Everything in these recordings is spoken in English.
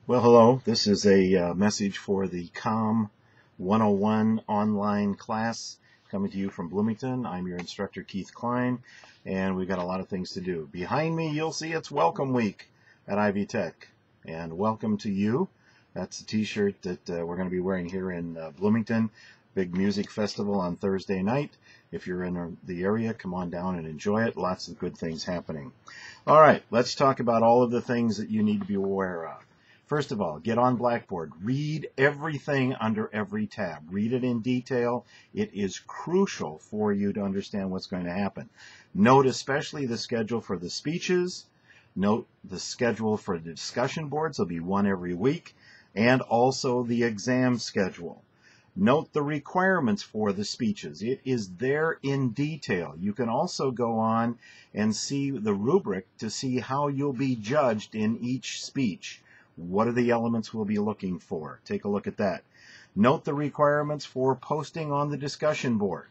Well, hello. This is a message for the Comm 101 online class coming to you from Bloomington. I'm your instructor, Keith Klein, and we've got a lot of things to do. Behind me, you'll see it's Welcome Week at Ivy Tech, and welcome to you. That's the t-shirt that we're going to be wearing here in Bloomington. Big music festival on Thursday night. If you're in the area, come on down and enjoy it. Lots of good things happening. All right, let's talk about all of the things that you need to be aware of. First of all, get on Blackboard. Read everything under every tab. Read it in detail. It is crucial for you to understand what's going to happen. Note especially the schedule for the speeches. Note the schedule for the discussion boards. There'll be one every week. And also the exam schedule. Note the requirements for the speeches. It is there in detail. You can also go on and see the rubric to see how you'll be judged in each speech. What are the elements we'll be looking for? Take a look at that. Note the requirements for posting on the discussion board.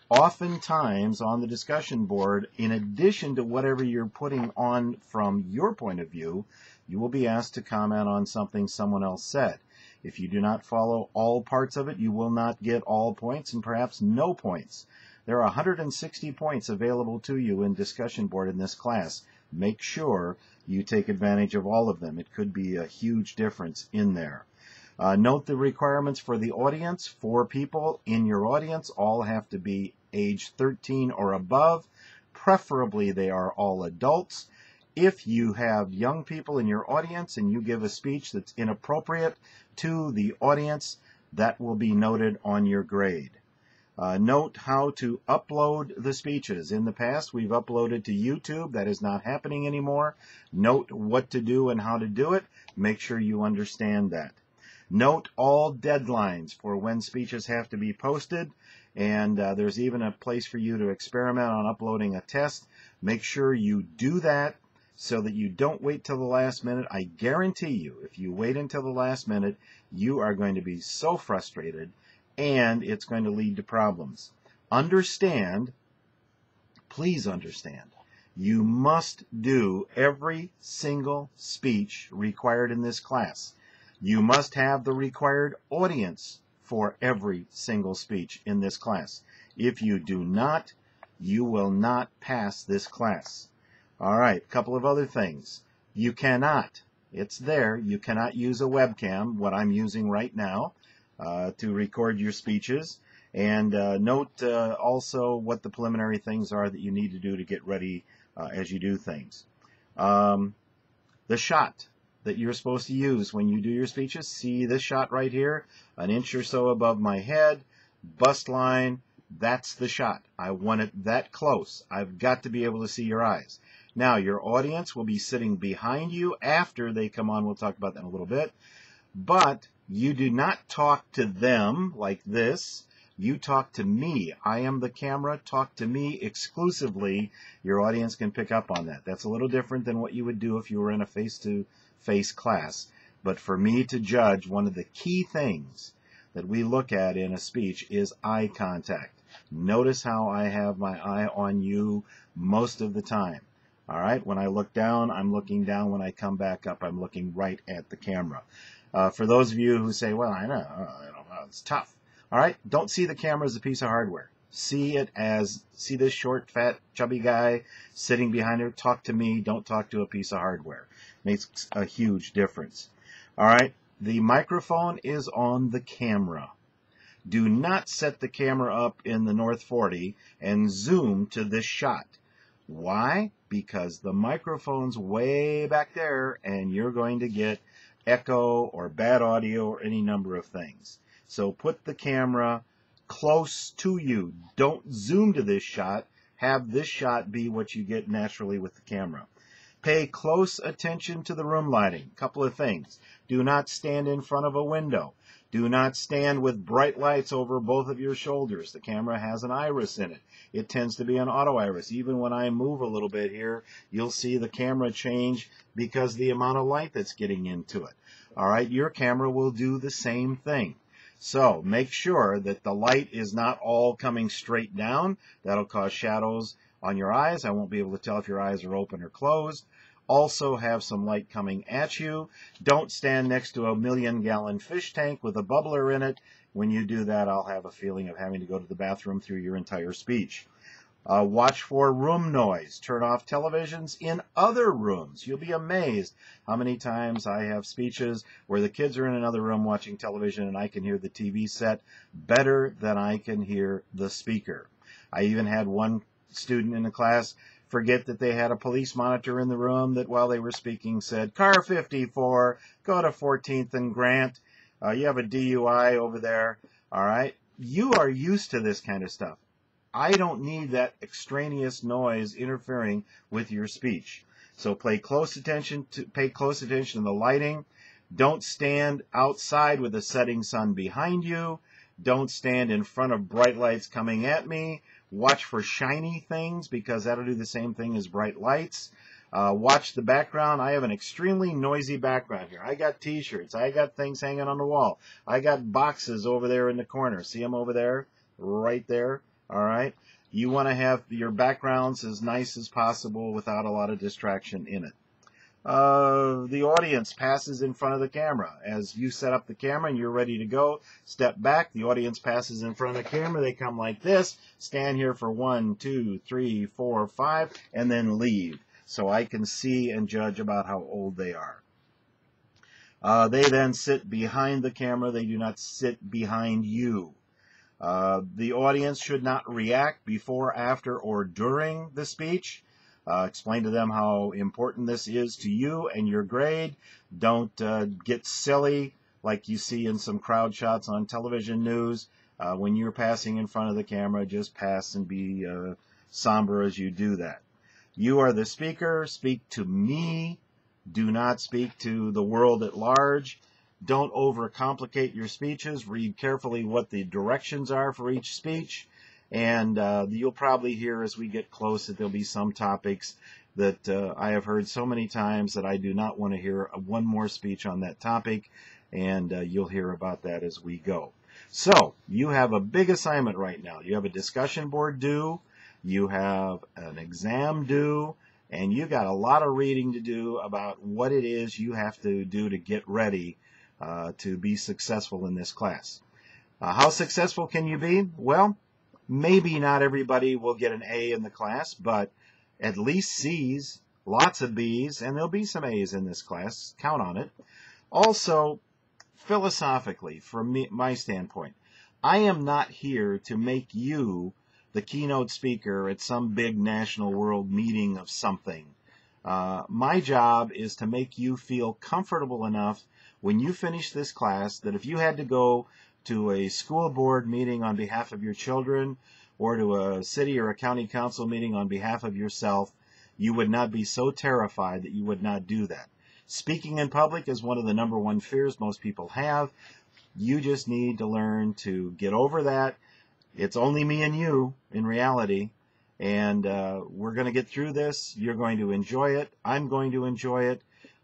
Oftentimes on the discussion board, in addition to whatever you're putting on from your point of view, you will be asked to comment on something someone else said. If you do not follow all parts of it, you will not get all points and perhaps no points. There are 160 points available to you in discussion board in this class. Make sure you take advantage of all of them. It could be a huge difference in there. Note the requirements for the audience. 4 people in your audience all have to be age 13 or above. Preferably they are all adults. If you have young people in your audience and you give a speech that's inappropriate to the audience, that will be noted on your grade. Note how to upload the speeches. In the past, we've uploaded to YouTube. That is not happening anymore. Note what to do and how to do it. Make sure you understand that. Note all deadlines for when speeches have to be posted, and there's even a place for you to experiment on uploading a test. Make sure you do that so that you don't wait till the last minute. I guarantee you, if you wait until the last minute, you are going to be so frustrated and it's going to lead to problems. Understand, please understand, you must do every single speech required in this class. You must have the required audience for every single speech in this class. If you do not, you will not pass this class. All right, a couple of other things. You cannot, it's there, you cannot use a webcam, what I'm using right now, to record your speeches. And note also what the preliminary things are that you need to do to get ready as you do things. The shot that you're supposed to use when you do your speeches, see this shot right here, an inch or so above my head, bust line, that's the shot. I want it that close. I've got to be able to see your eyes. Now, your audience will be sitting behind you after they come on. We'll talk about that in a little bit. But you do not talk to them like this. You talk to me. I am the camera. Talk to me exclusively. Your audience can pick up on that. That's a little different than what you would do if you were in a face-to-face class. But for me to judge, one of the key things that we look at in a speech is eye contact. Notice how I have my eye on you most of the time. All right, when I look down, I'm looking down. When I come back up, I'm looking right at the camera. For those of you who say, well, I know, it's tough. All right, don't see the camera as a piece of hardware. See it as, see this short, fat, chubby guy sitting behind her. Talk to me. Don't talk to a piece of hardware. Makes a huge difference. All right, the microphone is on the camera. Do not set the camera up in the North 40 and zoom to this shot. Why? Because the microphone's way back there and you're going to get echo or bad audio or any number of things. So put the camera close to you. Don't zoom to this shot. Have this shot be what you get naturally with the camera. Pay close attention to the room lighting. Couple of things. Do not stand in front of a window. Do not stand with bright lights over both of your shoulders. The camera has an iris in it. It tends to be an auto iris. Even when I move a little bit here, you'll see the camera change because the amount of light that's getting into it. All right, your camera will do the same thing. So make sure that the light is not all coming straight down. That'll cause shadows on your eyes. I won't be able to tell if your eyes are open or closed. also have some light coming at you. Don't stand next to a 1,000,000-gallon fish tank with a bubbler in it. When you do that, I'll have a feeling of having to go to the bathroom through your entire speech. Watch for room noise. Turn off televisions in other rooms. You'll be amazed how many times I have speeches where the kids are in another room watching television and I can hear the TV set better than I can hear the speaker. I even had one student in the class forget that they had a police monitor in the room that while they were speaking said, "Car 54, go to 14th and Grant. You have a DUI over there." All right? You are used to this kind of stuff. I don't need that extraneous noise interfering with your speech. So pay close attention to the lighting. Don't stand outside with the setting sun behind you. Don't stand in front of bright lights coming at me. Watch for shiny things because that'll do the same thing as bright lights. Watch the background. I have an extremely noisy background here. I got t-shirts. I got things hanging on the wall. I got boxes over there in the corner. See them over there? Right there. All right. You want to have your backgrounds as nice as possible without a lot of distraction in it. The audience passes in front of the camera. As you set up the camera and you're ready to go, step back. The audience passes in front of the camera. They come like this, stand here for 1, 2, 3, 4, 5, and then leave. So I can see and judge about how old they are. They then sit behind the camera. They do not sit behind you. The audience should not react before, after, or during the speech. Explain to them how important this is to you and your grade. Don't get silly like you see in some crowd shots on television news. When you're passing in front of the camera, just pass and be somber as you do that. You are the speaker. Speak to me. Do not speak to the world at large. Don't overcomplicate your speeches. Read carefully what the directions are for each speech. And you'll probably hear as we get close that there'll be some topics that I have heard so many times that I do not want to hear one more speech on that topic. And you'll hear about that as we go. So you have a big assignment right now. You have a discussion board due. You have an exam due. And you got a lot of reading to do about what it is you have to do to get ready to be successful in this class. How successful can you be? Well, maybe not everybody will get an A in the class, but at least C's, lots of B's, and there'll be some A's in this class. Count on it. Also, philosophically, from my standpoint, I am not here to make you the keynote speaker at some big national world meeting of something. My job is to make you feel comfortable enough when you finish this class that if you had to go to a school board meeting on behalf of your children or to a city or a county council meeting on behalf of yourself, you would not be so terrified that you would not do that. Speaking in public is one of the #1 fears most people have. You just need to learn to get over that. It's only me and you in reality, and we're going to get through this. You're going to enjoy it. I'm going to enjoy it.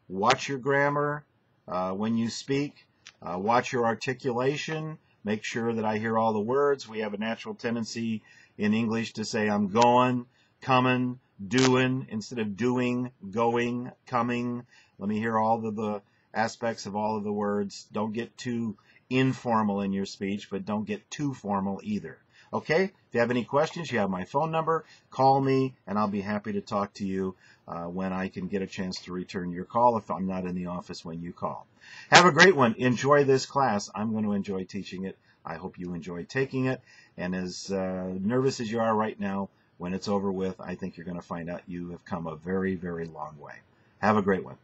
Watch your grammar when you speak. Watch your articulation. Make sure that I hear all the words. We have a natural tendency in English to say I'm going, coming, doing, instead of doing, going, coming. Let me hear all of the aspects of all of the words. Don't get too informal in your speech, but don't get too formal either. Okay? If you have any questions, you have my phone number. Call me, and I'll be happy to talk to you when I can get a chance to return your call if I'm not in the office when you call. Have a great one. Enjoy this class. I'm going to enjoy teaching it. I hope you enjoy taking it. And as nervous as you are right now, when it's over with, I think you're going to find out you have come a very, very long way. Have a great one.